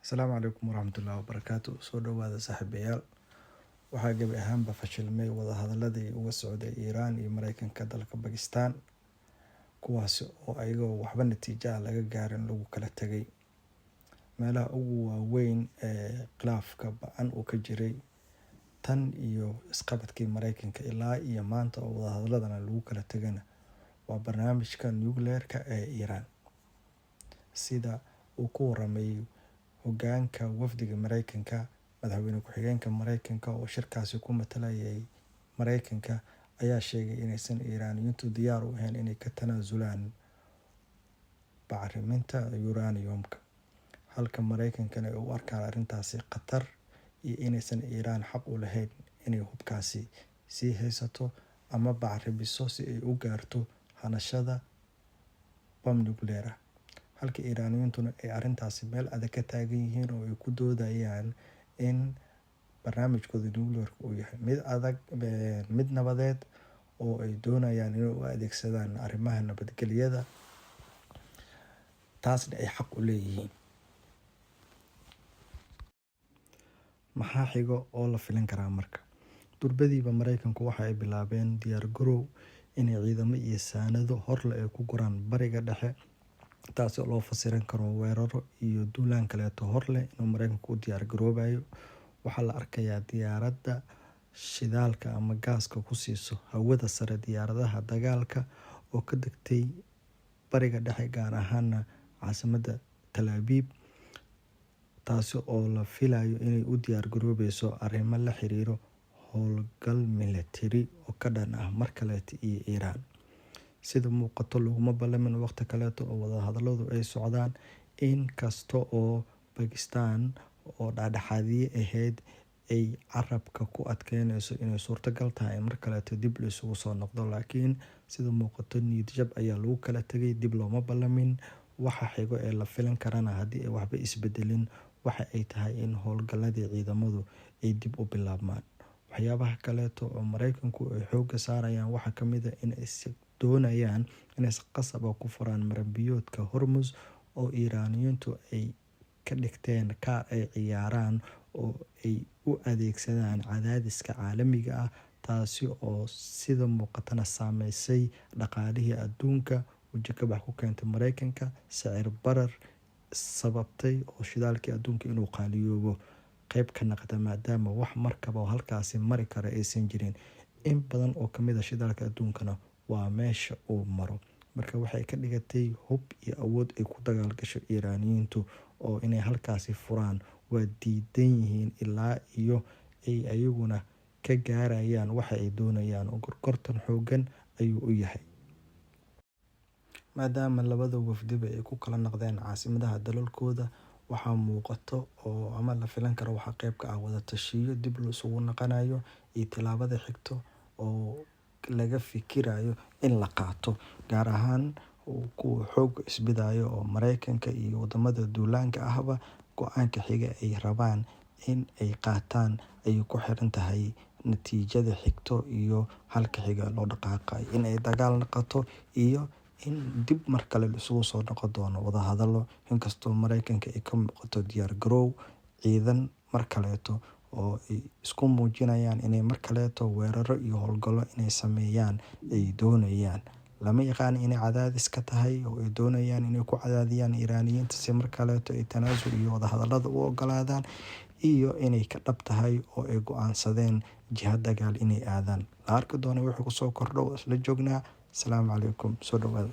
Asalaamu calaykum waraxmatullaahi wabarakaatu. Soo dhawaada saaxiibayaal. Waxaa gebi ahaanba fashilmay wadahadaladii uga socday Iiraan iyo Mareykanka dalka Bakistaan, kuwaasi oo ayagoo waxba natiijo ah laga gaarin lagu kala tegay. Meelaha ugu waaweyn ee khilaafka ba-an uu ka jiray tan iyo isqabadkii Mareykanka ilaa iyo maanta oo wadahadaladana lagu kala tegana waa barnaamijka nuclear-ka ee Iiraan. Sida uu ku waramay hoggaanka wafdiga Mareykanka, madaxweyne ku-xigeenka Mareykanka oo shirkaasi ku matalayay Mareykanka ayaa sheegay inaysan Iiraaniyiintu diyaar u ahayn inay ka tanaasulaan bacriminta uranium-ka, halka Mareykankana ay u arkaan arrintaasi khatar iyo inaysan Iiraan xaq u lahayn inay hubkaasi sii haysato ama bacrimiso si ay u gaarto hanashada bam nuclear ah. Halka Iiraaniyiintuna ay arrintaasi meel adag ka taagan yihiin oo ay ku doodayaan in barnaamijkooda nuclear-ka uu yahay mid adag, mid nabadeed oo ay doonayaan inay u adeegsadaan arrimaha nabadgelyada, taasna ay xaq u leeyihiin. Maxaa xigo oo la filan karaa marka? Durbadiiba Mareykanku waxa ay bilaabeen diyaar garow inay ciidamo iyo saanado horle ay ku guraan bariga dhexe, taasi oo loo fasiran karo weeraro iyo duulaan kaleeto horle inuu Mareykanku u diyaar garoobayo. Waxaa la arkayaa diyaaradda shidaalka ama gaaska ku siiso hawada sare diyaaradaha dagaalka oo ka degtay bariga dhexe, gaar ahaana caasimadda Tel Aviv, taasi oo la filayo inay u diyaar garoobayso arrimo la xiriiro howlgal military oo ka dhan ah mar kaleeto iyo Iiraan. Sida muuqato laguma ballamin waqti kaleeto oo wadahadaladu ay socdaan, in kasta oo Bakistaan oo dhexdhexaadiye ahayd ay carabka ku adkeynayso inay suurtagal tahay in mar kaleeto dib la isugu soo noqdo, laakiin sida muuqato niyad jab ayaa lagu kala tegay, dib looma ballamin. Waxa xigo ee la filan karana haddii ay waxba isbedelin waxa ay tahay in howlgaladii ciidamadu ay dib u bilaabmaan. Waxyaabaha kaleeto oo Mareykanku ay xoogga saarayaan waxaa ka mid ah in ay doonayaan inay si qasab ah ku furaan maranbiyoodka Hormuz oo Iiraaniyiintu ay ka dhigteen kaar ay ciyaaraan oo ay u adeegsadaan cadaadiska caalamiga ah, taasi oo sida muuqatana saameysay dhaqaalihii adduunka, waji ka bax ku keentay Mareykanka, sicir barar sababtay oo shidaalkii adduunka inuu qaaliyoobo qayb ka noqda, maadaama wax markaba oo halkaasi mari kara aysan jirin. In badan oo ka mid ah shidaalka adduunkana waa meesha uu maro. Marka waxay ka dhigatay hub iyo awood ay ku dagaal gasho Iiraaniyiintu, oo inay halkaasi furaan waa diidan yihiin ilaa iyo ay ayaguna ka gaarayaan waxa ay doonayaan, oo gorgortan xoogan ayuu u yahay. Maadaama labada wafdiba ay ku kala noqdeen caasimadaha dalalkooda, waxaa muuqato oo ama la filan karo waxaa qayb ka ah wada tashiyo dib loo isugu naqanayo iyo tilaabada xigto oo laga fikirayo in la qaato, gaar ahaan kuwa xoog isbidayo oo Mareykanka iyo wadamada duulaanka ahba go-aanka xiga ay rabaan in ay qaataan ayay ku xiran tahay natiijada xigto iyo halka xiga loo dhaqaaqay, in ay dagaal noqoto iyo in dib mar kale isugu soo noqon doono wadahadalo. Inkastoo Mareykanka ay ka muuqato diyaar garow ciidan mar kaleeto oo ay isku muujinayaan inay mar kaleeto weeraro iyo howlgallo inay sameeyaan ay doonayaan. Lama yaqaan inay cadaadis ka tahay oo ay doonayaan inay ku cadaadiyaan Iiraaniyiinta si mar kaleeto ay tanaasul iyo wadahadalada u ogolaadaan, iyo inay ka dhab tahay oo ay go'aansadeen jihad dagaal inay aadaan. La arki doono wixii ku soo kordho, isla joognaa. Asalaamu calaykum. Soo dhawaada.